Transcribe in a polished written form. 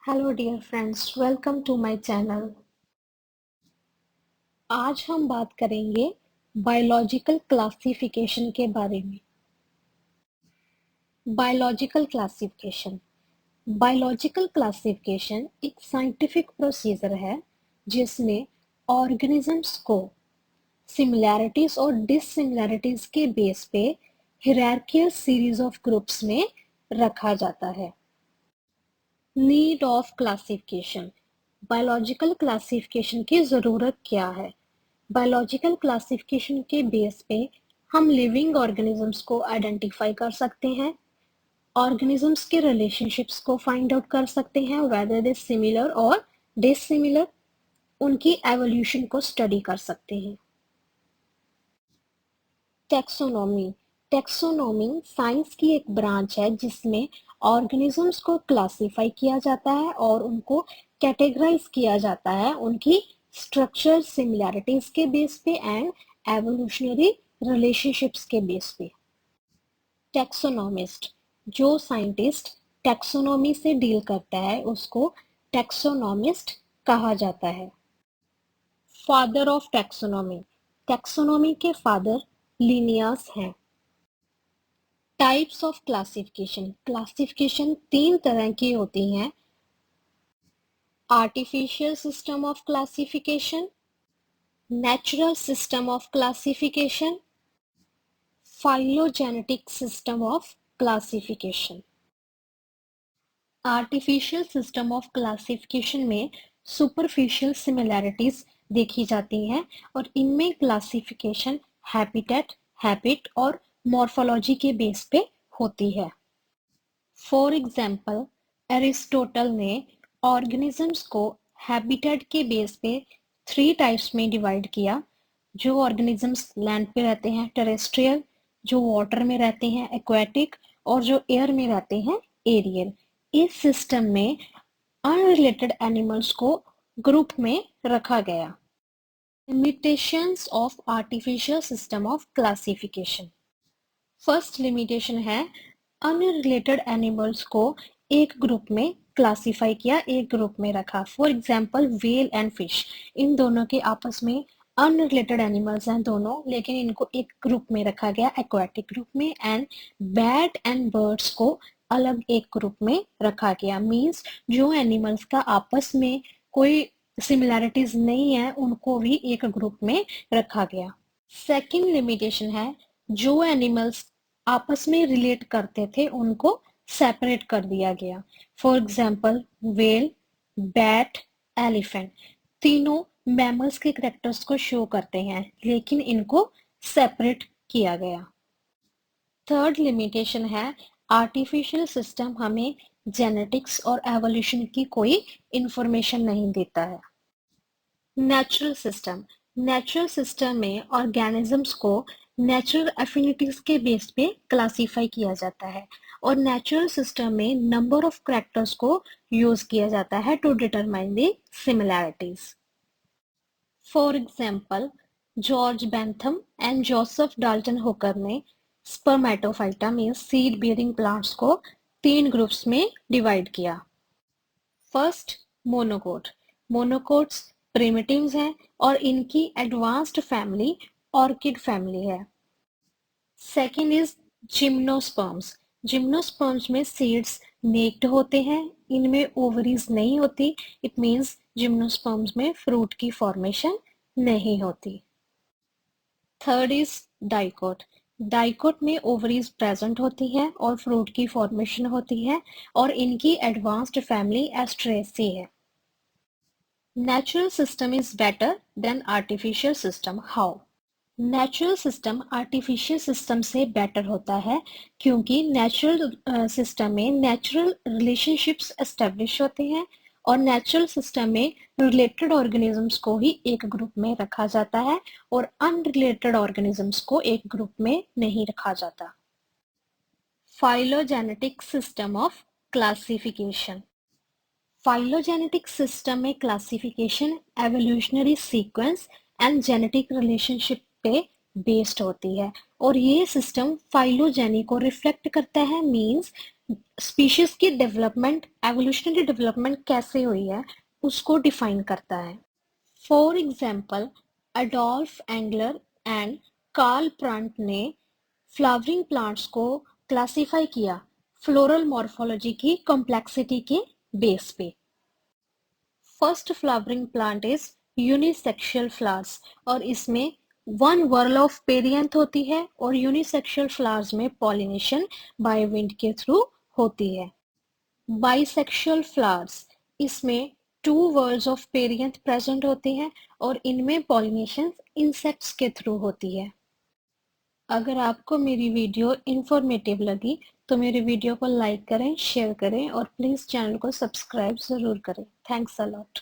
Hello dear friends, welcome to my channel. आज हम बात करेंगे बायोलॉजिकल क्लासिफिकेशन के बारे में। बायोलॉजिकल क्लासिफिकेशन बायोलॉजिकल क्लासिफिकेशन एक साइंटिफिक प्रोसीजर है जिसमें ऑर्गेनिजम्स को सिमिलैरिटीज और डिससिमिलैरिटीज के बेस पे हिरार्कियल सीरीज ऑफ ग्रुप्स में रखा जाता है। Need of classification biological classification की ज़रूरत क्या है? बायोलॉजिकल क्लासिफिकेशन के बेस पे हम लिविंग ऑर्गेनिजम्स को आइडेंटिफाई कर सकते हैं, ऑर्गेनिजम्स के रिलेशनशिप्स को फाइंड आउट कर सकते हैं वेदर दे सिमिलर और डिसिमिलर, उनकी एवोल्यूशन को स्टडी कर सकते हैं। टैक्सोनॉमी टैक्सोनॉमी साइंस की एक ब्रांच है जिसमें ऑर्गेनिजम्स को क्लासिफाई किया जाता है और उनको कैटेगराइज किया जाता है उनकी स्ट्रक्चर सिमिलैरिटीज के बेस पे एंड एवोल्यूशनरी रिलेशनशिप्स के बेस पे। टैक्सोनॉमिस्ट जो साइंटिस्ट टैक्सोनॉमी से डील करता है उसको टैक्सोनॉमिस्ट कहा जाता है। फादर ऑफ टैक्सोनॉमी टैक्सोनॉमी के फादर लिनियस हैं। टाइप्स ऑफ क्लासिफिकेशन क्लासिफिकेशन तीन तरह की होती हैं। Artificial system of classification, natural system of classification, phylogenetic system of classification. Artificial system of classification में सुपरफिशियल सिमिलैरिटीज देखी जाती हैं और इनमें क्लासिफिकेशन हैबिटेट, हैबिट और मॉर्फोलॉजी के बेस पे होती है। फॉर एग्जाम्पल, एरिस्टोटल ने ऑर्गेनिजम्स को हैबिटेट के बेस पे 3 टाइप्स में डिवाइड किया। जो ऑर्गेनिजम्स लैंड पे रहते हैं टेरेस्ट्रियल, जो वाटर में रहते हैं एक्वेटिक और जो एयर में रहते हैं एरियल। इस सिस्टम में अनरिलेटेड एनिमल्स को ग्रुप में रखा गया। Limitations of artificial system of classification. First limitation है अनरिलेटेड एनिमल्स को एक ग्रुप में क्लासिफाई किया, एक ग्रुप में रखा। For example whale and fish, इन दोनों के आपस में अनरिलेटेड एनिमल्स हैं दोनों, लेकिन इनको एक ग्रुप में रखा गया एक्वाटिक ग्रुप में। एंड बैट एंड बर्ड्स को अलग एक ग्रुप में रखा गया। मीन्स जो एनिमल्स का आपस में कोई सिमिलैरिटीज नहीं है उनको भी एक ग्रुप में रखा गया। सेकंड लिमिटेशन है जो एनिमल्स आपस में रिलेट करते थे उनको सेपरेट कर दिया गया। For example whale, bat, elephant, तीनों मैमल्स के करेक्टर्स को शो करते हैं लेकिन इनको सेपरेट किया गया। थर्ड लिमिटेशन है आर्टिफिशियल सिस्टम हमें जेनेटिक्स और एवोल्यूशन की कोई इंफॉर्मेशन नहीं देता है। नेचुरल सिस्टम में ऑर्गेनिजम्स को नेचुरल एफिनिटीज के बेस पे क्लासिफाई किया जाता है और नेचुरल सिस्टम में नंबर ऑफ कैरेक्टर्स को यूज किया जाता है to determine the similarities. For example, George Bentham and Joseph Dalton Hooker ने स्पर्मेटोफाइटा में सीड बियरिंग प्लांट्स को 3 ग्रुप्स में डिवाइड किया। First, monocot. मोनोकोट्स प्रिमिटिव्स हैं और इनकी एडवांस्ड फैमिली ऑर्किड फैमिली है। Second is gymnosperms. जिम्नोस्पर्म्स में सीड्स नेक्ड होते हैं, इनमें ओवरीज नहीं होती। इट मीन्स जिम्नोस्पर्म्स में फ्रूट की फॉर्मेशन नहीं होती। Third is dicot. डाइकोट में ओवरीज प्रेजेंट होती हैं और फ्रूट की फॉर्मेशन होती है और इनकी एडवांस्ड फैमिली एस्ट्रेसी है। Natural system is better than artificial system. How? Natural system artificial system से बेटर होता है क्योंकि नेचुरल सिस्टम में नेचुरल रिलेशनशिप्स एस्टेब्लिश होते हैं और नेचुरल सिस्टम में रिलेटेड ऑर्गेनिजम्स को ही एक ग्रुप में रखा जाता है और अनरिलेटेड ऑर्गेनिजम्स को एक ग्रुप में नहीं रखा जाता। Phylogenetic system of classification. Phylogenetic system में classification evolutionary sequence and genetic relationship पे बेस्ड होती है और ये सिस्टम फाइलोजेनी को रिफ्लेक्ट करता है। मींस स्पीशीज की डेवलपमेंट, एवोल्यूशनरी डेवलपमेंट कैसे हुई है उसको डिफाइन करता है। For example, Adolf Engler and Karl Prantl ने फ्लावरिंग प्लांट्स को क्लासिफाई किया फ्लोरल मॉर्फोलॉजी की कॉम्प्लेक्सिटी के बेस पे। First flowering plant is unisexual flowers, और इसमें वन व्हर्ल ऑफ पेरियंथ होती है और यूनिसेक्सुअल फ्लावर्स में पॉलिनेशन बाय विंड के थ्रू होती है। बाइसेक्सुअल फ्लावर्स, इसमें two whorls of perianth present होते हैं और इनमें पॉलिनेशन इंसेक्ट्स के थ्रू होती है। अगर आपको मेरी वीडियो इंफॉर्मेटिव लगी तो मेरे वीडियो को लाइक करें, शेयर करें और प्लीज़ चैनल को सब्सक्राइब ज़रूर करें। Thanks a lot.